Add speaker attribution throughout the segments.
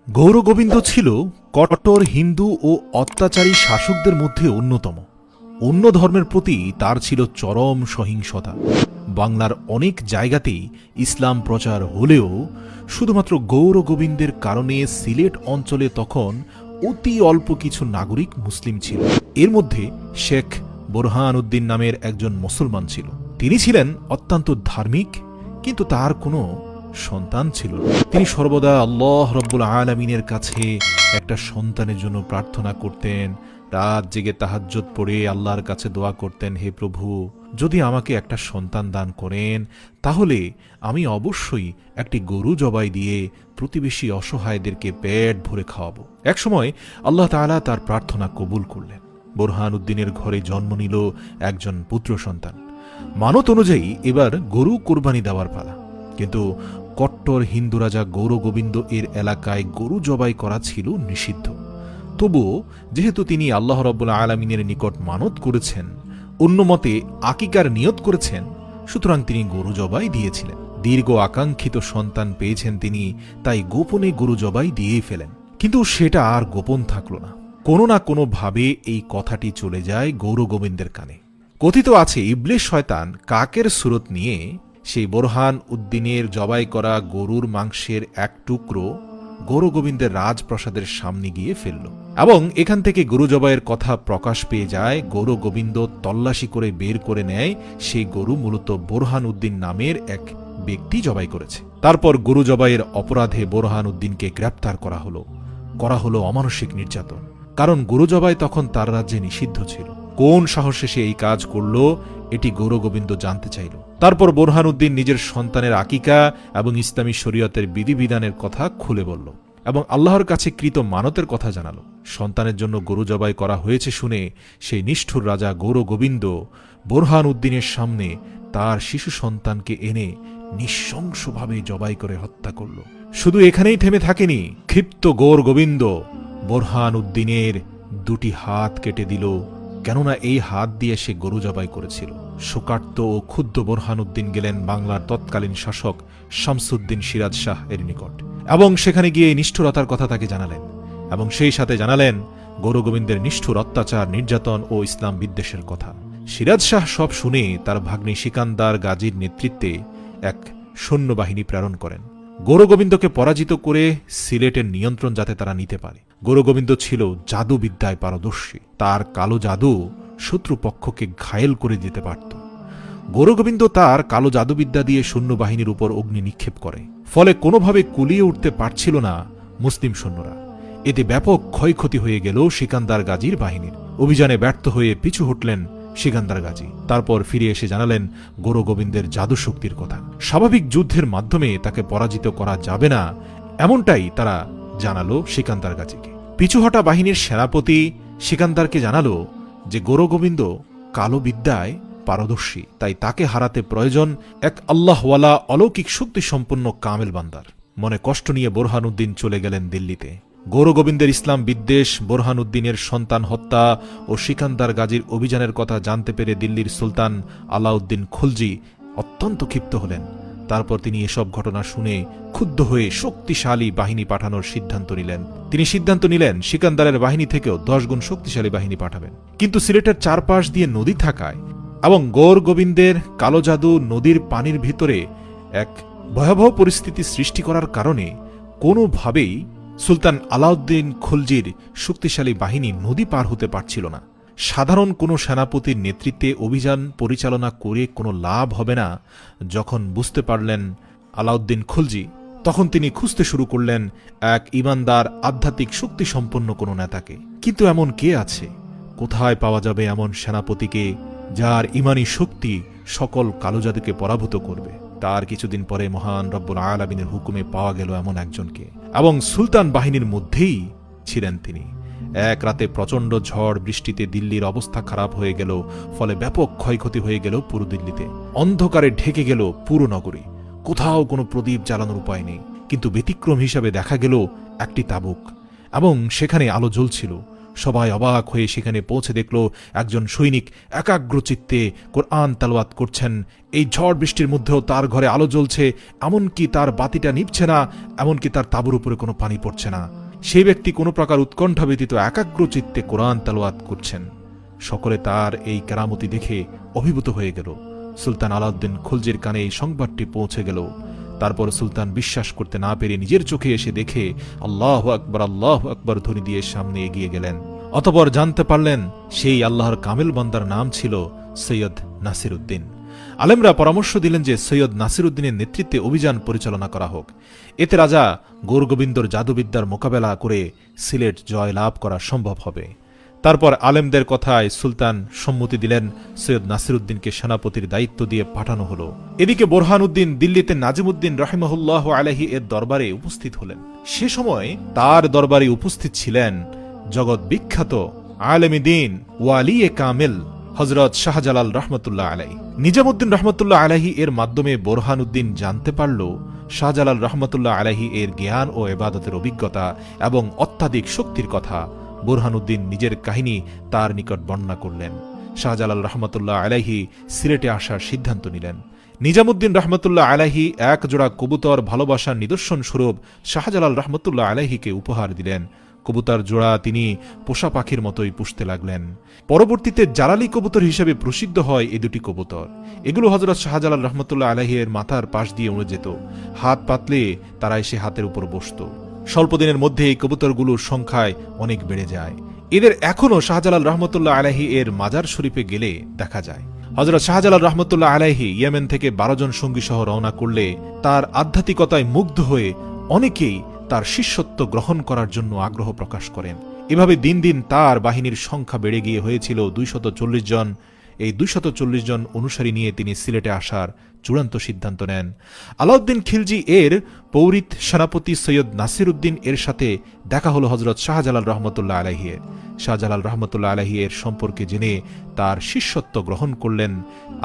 Speaker 1: গৌরগোবিন্দ ছিল কট্টর হিন্দু ও অত্যাচারী শাসকদের মধ্যে অন্যতম। অন্য ধর্মের প্রতি তার ছিল চরম সহিংসতা। বাংলার অনেক জায়গাতেই ইসলাম প্রচার হলেও শুধুমাত্র গৌরগোবিন্দের কারণে সিলেট অঞ্চলে তখন অতি অল্প কিছু নাগরিক মুসলিম ছিল। এর মধ্যে শেখ বোরহান উদ্দিন নামের একজন মুসলমান ছিল। তিনি ছিলেন অত্যন্ত ধার্মিক, কিন্তু তার কোনো সন্তান ছিল না। তিনি সর্বদা আল্লাহ রব্বুল আলামিনের কাছে একটা সন্তানের জন্য প্রার্থনা করতেন। রাত জেগে তাহাজ্জুদ পড়ে আল্লাহর কাছে দোয়া করতেন, হে প্রভু, যদি আমাকে একটা সন্তান দান করেন তাহলে আমি অবশ্যই একটি গরু জবাই দিয়ে প্রতিবেশী অসহায়দেরকে পেট ভরে খাওয়াবো। একসময় আল্লাহ তাআলা তার প্রার্থনা কবুল করলেন। বোরহান উদ্দিনের ঘরে জন্ম নিল একজন পুত্র সন্তান। মানত অনুযায়ী এবার গরু কোরবানি দেওয়ার পালা। কিন্তু কট্টর হিন্দু রাজা গৌরগোবিন্দ এর এলাকায় গরু জবাই করা ছিল নিষিদ্ধ। তবুও যেহেতু তিনি আল্লাহ রাব্বুল আলামিনের নিকট মানত করেছেন, অন্য মতে আকিকার নিয়ত করেছেন, সুতরাং তিনি গরু জবাই দিয়েছিলেন। দীর্ঘ আকাঙ্ক্ষিত সন্তান পেয়েছেন তিনি, তাই গোপনে গরু জবাই দিয়েই ফেলেন। কিন্তু সেটা আর গোপন থাকল না। কোনো না কোনোভাবে এই কথাটি চলে যায় গৌরগোবিন্দের কানে। কথিত আছে ইবলিস শয়তান কাকের সুরত নিয়ে সেই বোরহান উদ্দিনের জবাই করা গরুর মাংসের এক টুকরো গৌরগোবিন্দের রাজপ্রাসাদের সামনে গিয়ে ফেলল, এবং এখান থেকে গরু জবাইয়ের কথা প্রকাশ পেয়ে যায়। গৌরগোবিন্দ তল্লাশি করে বের করে নেয় সেই গরু মূলত বোরহান উদ্দিন নামের এক ব্যক্তি জবাই করেছে। তারপর গরু জবাইয়ের অপরাধে বোরহান উদ্দিনকে গ্রেপ্তার করা হলো অমানসিক নির্যাতন। কারণ গরু জবাই তখন তার রাজ্যে নিষিদ্ধ ছিল। কোন সাহসে সে এই কাজ করল এটি গৌরগোবিন্দ জানতে চাইল। তারপর বোরহান উদ্দিন নিজের সন্তানের আকিকা এবং ইসলামী শরীয়তের বিধিবিধানের কথা খুলে বলল এবং আল্লাহর কাছে কৃত মানতের কথা জানালো। সন্তানের জন্য গরু জবাই করা হয়েছে শুনে সেই নিষ্ঠুর রাজা গৌরগোবিন্দ বোরহান উদ্দিনের সামনে তার শিশু সন্তানকে এনে নৃশংসভাবে জবাই করে হত্যা করল। শুধু এখানেই থেমে থাকেনি। ক্ষিপ্ত গৌরগোবিন্দ বোরহান উদ্দিনের দুটি হাত কেটে দিল, কেননা এই হাত দিয়ে সে গরু জবাই করেছিল। শোকার্ত ও ক্ষুব্ধ বোরহান উদ্দিন গেলেন বাংলার তৎকালীন শাসক শামসুদ্দিন সিরাজ শাহ এর নিকট এবং সেখানে গিয়ে নিষ্ঠুরতার কথা তাকে জানালেন এবং সেই সাথে জানালেন গৌরগোবিন্দের নিষ্ঠুর অত্যাচার, নির্যাতন ও ইসলাম বিদ্বেষের কথা। সিরাজ শাহ সব শুনে তার ভাগ্নি সিকান্দার গাজীর নেতৃত্বে এক সৈন্যবাহিনী প্রেরণ করেন গৌরগোবিন্দকে পরাজিত করে সিলেটের নিয়ন্ত্রণ যাতে তারা নিতে পারে। গৌরগোবিন্দ ছিল জাদুবিদ্যায় পারদর্শী। তার কালো জাদু শত্রুপক্ষকে ঘায়েল করে দিতে পারত। গৌরগোবিন্দ তার কালো জাদুবিদ্যা দিয়ে সৈন্যবাহিনীর উপর অগ্নি নিক্ষেপ করে, ফলে কোনোভাবে কুলিয়ে উঠতে পারছিল না মুসলিম সৈন্যরা। এতে ব্যাপক ক্ষয়ক্ষতি হয়ে গেল সিকান্দার গাজীর বাহিনীর। অভিযানে ব্যর্থ হয়ে পিছু হটলেন সিকান্দার গাজী। তারপর ফিরে এসে জানালেন গৌরগোবিন্দের জাদু শক্তির কথা। স্বাভাবিক যুদ্ধের মাধ্যমে তাকে পরাজিত করা যাবে না, এমনটাই তারা জানালো সিকান্দার গাজীকে। পিছুহটা বাহিনীর সেনাপতি সিকান্দারকে জানালো যে গৌরগোবিন্দ কালো বিদ্যায় পারদর্শী, তাই তাকে হারাতে প্রয়োজন এক আল্লাহওয়ালা অলৌকিক শক্তি সম্পন্ন কামেল বান্দার। মনে কষ্ট নিয়ে বোরহান উদ্দিন চলে গেলেন দিল্লিতে। গৌরগোবিন্দের ইসলাম বিদ্বেষ, বোরহান উদ্দিনের সন্তান হত্যা ও সিকান্দার গাজীর অভিযানের কথা জানতে পেরে দিল্লির সুলতান আলাউদ্দিন খুলজি অত্যন্ত ক্ষিপ্ত হলেন। তারপর তিনি এসব ঘটনা শুনে ক্ষুব্ধ হয়ে শক্তিশালী বাহিনী পাঠানোর সিদ্ধান্ত নিলেন। তিনি সিদ্ধান্ত নিলেন সিকান্দারের বাহিনী থেকেও 10 গুণ শক্তিশালী বাহিনী পাঠাবেন। কিন্তু সিলেটের চারপাশ দিয়ে নদী থাকায় এবং গৌরগোবিন্দের কালো জাদু নদীর পানির ভিতরে এক ভয়াবহ পরিস্থিতি সৃষ্টি করার কারণে কোনোভাবেই সুলতান আলাউদ্দিন খুলজির শক্তিশালী বাহিনী নদী পার হতে পারছিল না। সাধারণ কোনো সেনাপতির নেতৃত্বে অভিযান পরিচালনা করে কোনো লাভ হবে না। যখন বুঝতে পারলেন আলাউদ্দিন খুলজি, তখন তিনি খুঁজতে শুরু করলেন এক ঈমানদার, আধ্যাত্মিক শক্তি সম্পন্ন কোনো নেতাকে। কিন্তু এমন কে আছে? কোথায় পাওয়া যাবে এমন সেনাপতিকে যার ঈমানী শক্তি সকল কালো জাদুকে পরাভূত করবে? তার কিছুদিন পরে মহান রব্বুল আলামিনের হুকুমে পাওয়া গেল এমন একজনকে, এবং সুলতান বাহিনীর মধ্যেই ছিলেন তিনি। এক রাতে প্রচণ্ড ঝড় বৃষ্টিতে দিল্লির অবস্থা খারাপ হয়ে গেল, ফলে ব্যাপক ক্ষয়ক্ষতি হয়ে গেল পুরো দিল্লিতে। অন্ধকারে ঢেকে গেল পুরো নগরী। কোথাও কোনো প্রদীপ জ্বালানোর উপায় নেই। কিন্তু ব্যতিক্রম হিসাবে দেখা গেল একটি তাঁবুক, এবং সেখানে আলো জ্বলছিল। সবাই অবাক হয়ে সেখানে পৌঁছে দেখল একজন সৈনিক একাগ্রচিত্তে কোরআন তেলাওয়াত করছেন। এই ঝড় বৃষ্টির মধ্যেও তার ঘরে আলো জ্বলছে, এমনকি তার বাতিটা নিভছে না, এমনকি তার তাঁবুর উপরে কোনো পানি পড়ছে না। সেই ব্যক্তি কোনো প্রকার উৎকণ্ঠা ব্যতীত একাগ্রচিত্তে কোরআন তেলাওয়াত করছেন। সকলে তার এই কেরামতি দেখে অভিভূত হয়ে গেল। সুলতান আলাউদ্দিন খুলজির কানে এই সংবাদটি পৌঁছে গেল। তারপর সুলতান বিশ্বাস করতে না পেরে নিজের চোখে এসে দেখে আল্লাহু আকবার ধ্বনি দিয়ে সামনে এগিয়ে গেলেন। অতঃপর জানতে পারলেন সেই আল্লাহর কামেল বান্দার নাম ছিল সৈয়দ নাসিরউদ্দিন। আলেমরা পরামর্শ দিলেন যে সৈয়দ নাসিরউদ্দিনের নেতৃত্বে অভিযান পরিচালনা করা হোক। এতে রাজা গৌরগোবিন্দর জাদুবিদ্যার মোকাবেলা করে সিলেট জয় লাভ করা সম্ভব হবে। তারপর আলেমদের কথায় সুলতান সম্মতি দিলেন, সৈয়দ নাসিরউদ্দিনকে সেনাপতির দায়িত্ব দিয়ে পাঠানো হলো। এদিকে বোরহানউদ্দিন দিল্লিতে নাজিমউদ্দিন রাহিমাহুল্লাহ আলাইহি এর দরবারে উপস্থিত হলেন। সে সময় তার দরবারে উপস্থিত ছিলেন জগৎ বিখ্যাত আলেমে দ্বীন ওয়ালিয়ে কামেল হযরত শাহজালাল রহমতুল্লাহ আলাইহি। নিজামউদ্দিন রহমতুল্লাহ আলাইহি এর মাধ্যমে বোরহানউদ্দিন জানতে পারল শাহজালাল রহমতুল্লাহ আলাইহি এর জ্ঞান ও ইবাদতের অভিজ্ঞতা এবং অত্যাধিক শক্তির কথা। বোরহানউদ্দিন নিজের কাহিনী তার নিকট বর্ণনা করলেন। শাহজালাল রহমতুল্লাহ আলাইহি সিলেটে আসার সিদ্ধান্ত নিলেন। নিজামউদ্দিন রহমতুল্লাহ আলাইহি এক জোড়া কবুতর ভালোবাসার নিদর্শন স্বরূপ শাহজালাল রহমতুল্লাহ আলাইহিকে উপহার দিলেন। কবুতর জোড়া তিনি পোষা পাখির মতোই পুষতে লাগলেন। পরবর্তীতে জালালি কবুতর হিসেবে প্রসিদ্ধ হয় এই দুটি কবুতর। এগুলো হযরত শাহজালাল রহমতুল্লাহ আলাইহি এর মাথার পাশ দিয়ে উড়ে যেত। হাত পাতলে তারা এসে হাতের উপর বসত। স্বল্প দিনের মধ্যে এই কবুতরগুলোর সংখ্যায় অনেক বেড়ে যায়। এদের এখনও শাহজালাল রহমতুল্লাহ আলাইহি এর মাজার শরীফে গেলে দেখা যায়। হযরত শাহজালাল রহমতুল্লাহ আলাইহি ইয়েমেন থেকে 12 জন সঙ্গী সহ রওনা করলে তার আধ্যাত্মিকতায় মুগ্ধ হয়ে অনেকেই তার শিষ্যত্ব গ্রহণ করার জন্য আগ্রহ প্রকাশ করেন। এভাবে দিন দিন তার বাহিনীর সংখ্যা বেড়ে গিয়ে হয়েছিল 240 জন। এই 240 জন অনুসারী নিয়ে তিনি সিলেটে আসার চূড়ান্ত সিদ্ধান্ত নেন। আলাউদ্দিন খিলজি এর পৌরিত সেনাপতি সৈয়দ নাসিরউদ্দিন এর সাথে দেখা হলো হযরত শাহজালাল রহমতুল্লাহ আলাইহি এর। শাহজালাল রহমতুল্লাহ আলাইহি এর সম্পর্কে জেনে তার শিষ্যত্ব গ্রহণ করলেন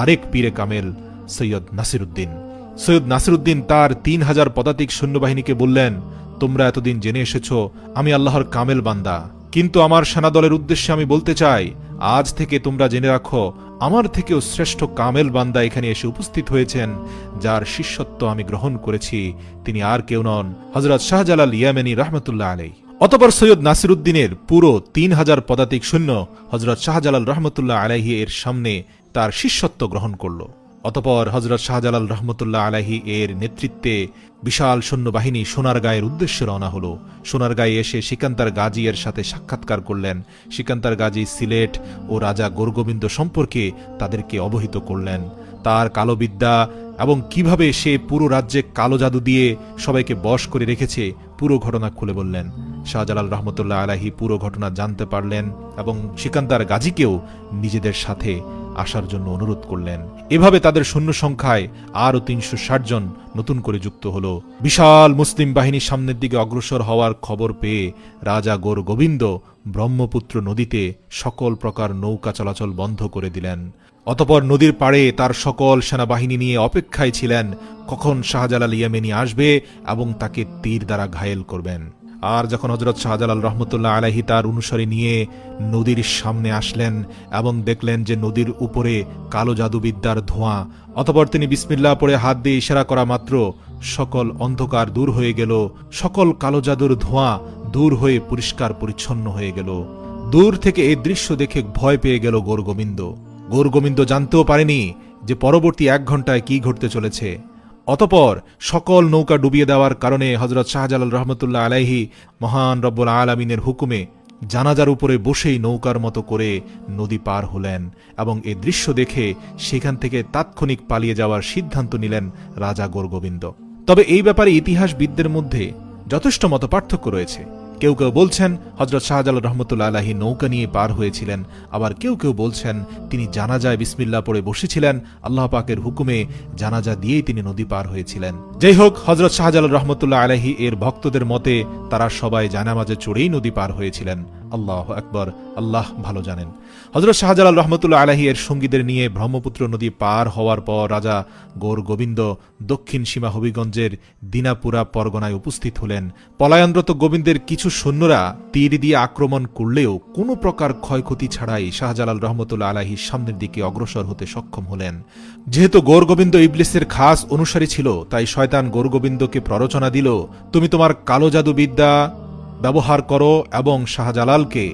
Speaker 1: আরেক পীরে কামেল সৈয়দ নাসিরউদ্দিন। সৈয়দ নাসিরউদ্দিন তার 3000 পদাতিক সৈন্যবাহিনীকে বললেন, তোমরা এতদিন জেনে এসেছ আমি আল্লাহর কামেল বান্দা, কিন্তু আমার সেনাদলের উদ্দেশ্যে আমি বলতে চাই, আজ থেকে তোমরা জেনে রাখো আমার থেকেও শ্রেষ্ঠ কামেল বান্দা এখানে এসে উপস্থিত হয়েছেন, যার শিষ্যত্ব আমি গ্রহণ করেছি। তিনি আর কেউ নন, হযরত শাহজালাল ইয়ামানি রহমতুল্লাহ আলাইহি। অতঃপর সৈয়দ নাসিরউদ্দিনের পুরো 3000 পদাতিক সৈন্য হযরত শাহজালাল রহমতুল্লাহ আলাইহি এর সামনে তার শিষ্যত্ব গ্রহণ করল। অতঃপর হযরত শাহজালাল রহমতুল্লাহ আলাইহি এর নেতৃত্বে বিশাল সৈন্যবাহিনী সোনারগাঁয়ের উদ্দেশ্যে রওনা হল। সোনারগাঁয়ে এসে সিকান্দার গাজী এর সাথে সাক্ষাৎকার করলেন। সিকান্দার গাজী সিলেট ও রাজা গৌরগোবিন্দ সম্পর্কে তাদেরকে অবহিত করলেন। তার কালো বিদ্যা এবং কিভাবে সে পুরো রাজ্যে কালো জাদু দিয়ে সবাইকে বশ করে রেখেছে পুরো ঘটনা খুলে বললেন। শাহজালাল রহমতুল্লাহ আলাইহি পুরো ঘটনা জানতে পারলেন এবং সিকান্দার গাজীকেও নিজেদের সাথে আসার জন্য অনুরোধ করলেন। এভাবে তাদের সৈন্য সংখ্যায় আরও 360 জন নতুন করে যুক্ত হল। বিশাল মুসলিম বাহিনী সামনের দিকে অগ্রসর হওয়ার খবর পেয়ে রাজা গৌরগোবিন্দ ব্রহ্মপুত্র নদীতে সকল প্রকার নৌকা চলাচল বন্ধ করে দিলেন। অতঃপর নদীর পাড়ে তার সকল সেনাবাহিনী নিয়ে অপেক্ষায় ছিলেন কখন শাহজালাল ইয়ামানি আসবে এবং তাকে তীর দ্বারা ঘায়েল করবেন। আর যখন হযরত শাহজালাল রহমতুল্লাহ আলাইহি তার অনুসারী নিয়ে নদীর সামনে আসলেন এবং দেখলেন যে নদীর উপরে কালো জাদুবিদ্যার ধোঁয়া, অতঃপর তিনি বিসমিল্লাহ পড়ে হাত দিয়ে ইশারা করা মাত্র সকল অন্ধকার দূর হয়ে গেল। সকল কালো জাদুর ধোঁয়া দূর হয়ে পরিষ্কার পরিচ্ছন্ন হয়ে গেল। দূর থেকে এই দৃশ্য দেখে ভয় পেয়ে গেল গৌরগোবিন্দ। গৌরগোবিন্দ জানতেও পারেনি যে পরবর্তী 1 ঘন্টায় কি ঘটতে চলেছে। অতঃপর সকল নৌকা ডুবিয়ে দেওয়ার কারণে হযরত শাহজালাল রহমতুল্লাহ আলাইহি মহান রব্বুল আলামিনের হুকুমে জানাজার উপরে বসেই নৌকার মতো করে নদী পার হলেন এবং এই দৃশ্য দেখে সেখান থেকে তাৎক্ষণিক পালিয়ে যাওয়ার সিদ্ধান্ত নিলেন রাজা গৌরগোবিন্দ। তবে এই ব্যাপারে ইতিহাসবিদদের মধ্যে যথেষ্ট মতপার্থক্য রয়েছে। কেউ কেউ বলছেন হযরত শাহজালাল রহমতুল্লাহ আলাইহি নৌকা নিয়ে পার হয়েছিলেন, আবার কেউ কেউ বলছেন তিনি জানাজায় বিসমিল্লাহ পড়ে বসেছিলেন, আল্লাহ পাকের হুকুমে জানাজা দিয়েই তিনি নদী পার হয়েছিলেন। যাই হোক, হযরত শাহজালাল রহমতুল্লাহ আলাইহি এর ভক্তদের মতে তারা সবাই জানামাজে চড়েই নদী পার হয়েছিলেন। আল্লাহ আকবার, আল্লাহ ভালো জানেন। হযরত শাহজালাল রহমতুল্লাহ আলাইহি এর সঙ্গীদের নিয়ে ব্রহ্মপুত্র নদী পার হওয়ার পর রাজা গৌর গোবিন্দ দক্ষিণ সীমা হবিগঞ্জের দিনাপুরা পরগনায় উপস্থিত হলেন। পলায়নরত গোবিন্দের কিছু সৈন্যরা তীর দিয়ে আক্রমণ করলেও কোনো প্রকার ক্ষয়ক্ষতি ছাড়াই শাহজালাল রহমতুল্লাহ আলাইহি সামনের দিকে অগ্রসর হতে সক্ষম হলেন। যেহেতু গৌর গোবিন্দ ইবলিসের খাস অনুসারী ছিল, তাই শয়তান গৌর গোবিন্দকে প্ররোচনা দিল, তুমি তোমার কালো জাদু বিদ্যা ব্যবহার করো এবং শাহজালালকে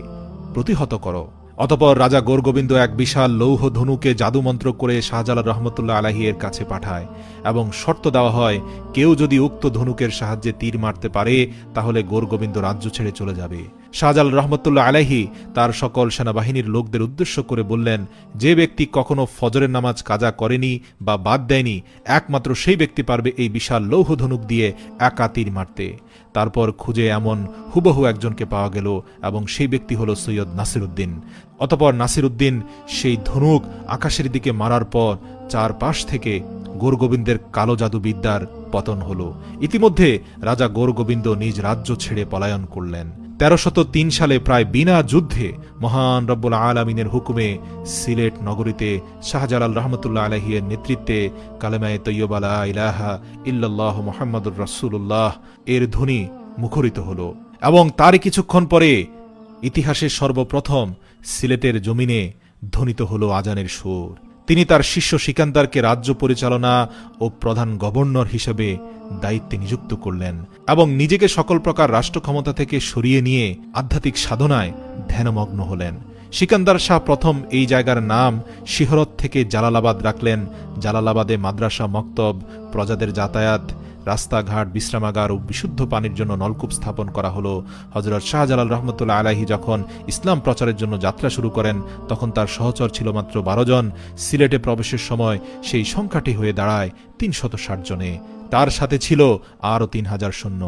Speaker 1: প্রতিহত করো। অতঃপর রাজা গৌরগোবিন্দ এক বিশাল লৌহ ধনুকে জাদুমন্ত্র করে শাহজালাল রহমতুল্লাহ আলাইহি এর কাছে পাঠায় এবং শর্ত দেওয়া হয়, কেউ যদি উক্ত ধনুকের সাহায্যে তীর মারতে পারে তাহলে গৌরগোবিন্দ রাজ্য ছেড়ে চলে যাবে। শাহজালাল রহমতুল্লাহ আলাইহি তার সকল সেনাবাহিনীর লোকদের উদ্দেশ্য করে বললেন, যে ব্যক্তি কখনো ফজরের নামাজ কাজা করেনি বা বাদ দেয়নি, একমাত্র সেই ব্যক্তি পারবে এই বিশাল লৌহ ধনুক দিয়ে একা তীর মারতে। তারপর খুঁজে এমন হুবহু একজনকে পাওয়া গেল এবং সেই ব্যক্তি হল সৈয়দ নাসিরউদ্দিন। অতঃপর নাসিরউদ্দিন সেই ধনুক আকাশের দিকে মারার পর চারপাশ থেকে গৌরগোবিন্দের কালো জাদু বিদ্যার পতন হল। ইতিমধ্যে রাজা গৌরগোবিন্দ নিজ রাজ্য ছেড়ে পলায়ন করলেন। 1303 সালে প্রায় বিনা যুদ্ধে মহান রব্বুল আলামিনের হুকুমে সিলেট নগরীতে শাহজালাল রহমতুল্লাহ আলাইহি এর নেতৃত্বে কালেমায়ে তৈয়বা লা ইলাহা ইল্লাল্লাহু মুহাম্মাদুর রাসূলুল্লাহ এর ধ্বনি মুখরিত হল এবং তারই কিছুক্ষণ পরে ইতিহাসের সর্বপ্রথম সিলেটের জমিনে ধ্বনিত হল আজানের সুর। তিনি তার শিষ্য সিকান্দারকে রাজ্য পরিচালনা ও প্রধান গভর্নর হিসেবে দায়িত্বে নিযুক্ত করলেন এবং নিজেকে সকল প্রকার রাষ্ট্র ক্ষমতা থেকে সরিয়ে নিয়ে আধ্যাত্মিক সাধনায় ধ্যানমগ্ন হলেন। সিকান্দার শাহ প্রথম এই জায়গার নাম শিহরত থেকে জালালাবাদ রাখলেন। জালালাবাদে মাদ্রাসা, মক্তব, প্রজাদের যাতায়াত, রাস্তাঘাট, বিশ্রামাগার ও বিশুদ্ধ পানির জন্য নলকূপ স্থাপন করা হলো। হযরত শাহজালাল রহমতুল্লাহ আলাইহি যখন ইসলাম প্রচারের জন্য যাত্রা শুরু করেন তখন তার সহচর ছিল মাত্র 12 জন। সিলেটে প্রবেশের সময় সেই সংখ্যাটি হয়ে দাঁড়ায় 360 জনে। তার সাথে ছিল আরও 3000 সৈন্য।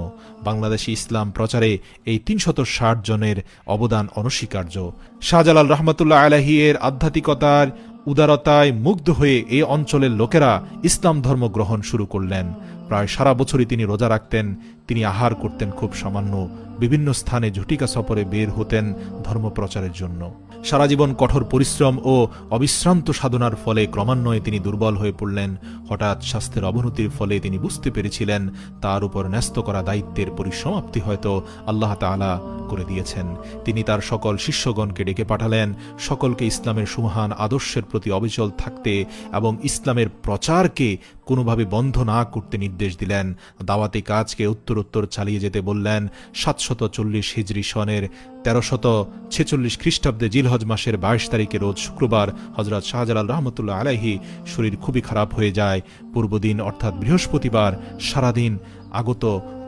Speaker 1: বাংলাদেশি ইসলাম প্রচারে এই 360 জনের অবদান অনস্বীকার্য। শাহজালাল রহমতুল্লাহ আলাইহি এর আধ্যাত্মিকতার উদারতায় মুগ্ধ হয়ে এই অঞ্চলের লোকেরা ইসলাম ধর্ম গ্রহণ শুরু করলেন। প্রায় সারা বছরই তিনি রোজা রাখতেন। তিনি আহার করতেন খুব সামান্য। বিভিন্ন স্থানে ঝটিকা সফরে বের হতেন ধর্ম প্রচারের জন্য। সারা জীবন কঠোর পরিশ্রম ও অবিশ্রান্ত সাধনার ফলে ক্রমান্বয়ে তিনি দুর্বল হয়ে পড়লেন। হঠাৎ স্বাস্থ্যের অবনতির ফলে তিনি বুঝতে পেরেছিলেন তার উপর ন্যস্ত করা দায়িত্বের পরিসমাপ্তি হয়তো আল্লাহ তাআলা করে দিয়েছেন। তিনি তার সকল শিষ্যগণকে ডেকে পাঠালেন, সকলকে ইসলামের সুমহান আদর্শের প্রতি অবিচল থাকতে এবং ইসলামের প্রচারকে কোনোভাবে বন্ধ না করতে নির্দেশ দিলেন। দাওয়াতি কাজকে উত্তরোত্তর চালিয়ে যেতে বললেন। 740 হিজরি সনের 1346 খ্রিস্টাব্দে জিলহজ মাসের 22 তারিখে রোজ শুক্রবার হযরত শাহজালাল রহমতুল্লাহ আলাইহি শরীর খুবই খারাপ হয়ে যায়। পূর্বদিন অর্থাৎ বৃহস্পতিবার সারাদিন আগত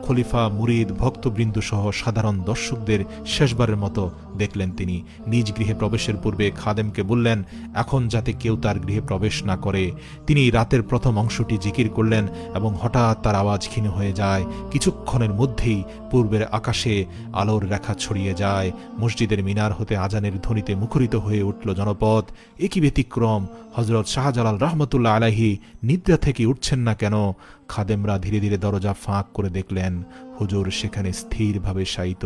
Speaker 1: খলিফা, মুরিদ, ভক্তবৃন্দ সহ সাধারণ দর্শকদের শেষবারের মতো দেখলেন। তিনি নিজ গৃহে প্রবেশের পূর্বে খাদেমকে বললেন এখন যাতে কেউ তার গৃহে প্রবেশ না করে। তিনি রাতের প্রথম অংশটি জিকির করলেন এবং হঠাৎ তার আওয়াজ ক্ষীণ হয়ে যায়। কিছুক্ষণের মধ্যেই পূর্বের আকাশে আলোর রেখা ছড়িয়ে যায়। মসজিদের মিনার হতে আজানের ধ্বনিতে মুখরিত হয়ে উঠল জনপদ। একই ব্যতিক্রম, হযরত শাহজালাল রহমতুল্লাহ আলাইহি নিদ্রা থেকে উঠছেন না কেন? খাদেমরা ধীরে ধীরে দরজা ফাঁক করে দেখলেন হুজুর সেখানে স্থিরভাবে শায়িত।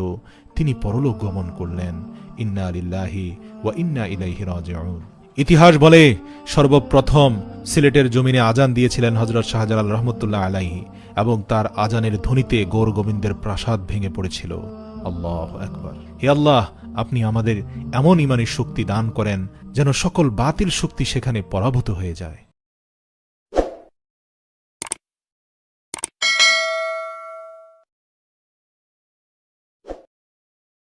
Speaker 1: তিনি পরলোক গমন করলেন। ইন্না লিল্লাহি ওয়া ইন্না ইলাইহি রাজিউন। ইতিহাস বলে সর্বপ্রথম সিলেটের জমিনে আজান দিয়েছিলেন হযরত শাহজালাল রহমতুল্লাহ আলাইহি এবং তার আজানের ধ্বনিতে গৌর গোবিন্দের প্রাসাদ ভেঙে পড়েছিল। আল্লাহু আকবার। হে আল্লাহ, আপনি আমাদের এমন ঈমানের শক্তি দান করেন যেন সকল বাতিল শক্তি সেখানে পরাভূত হয়ে যায়।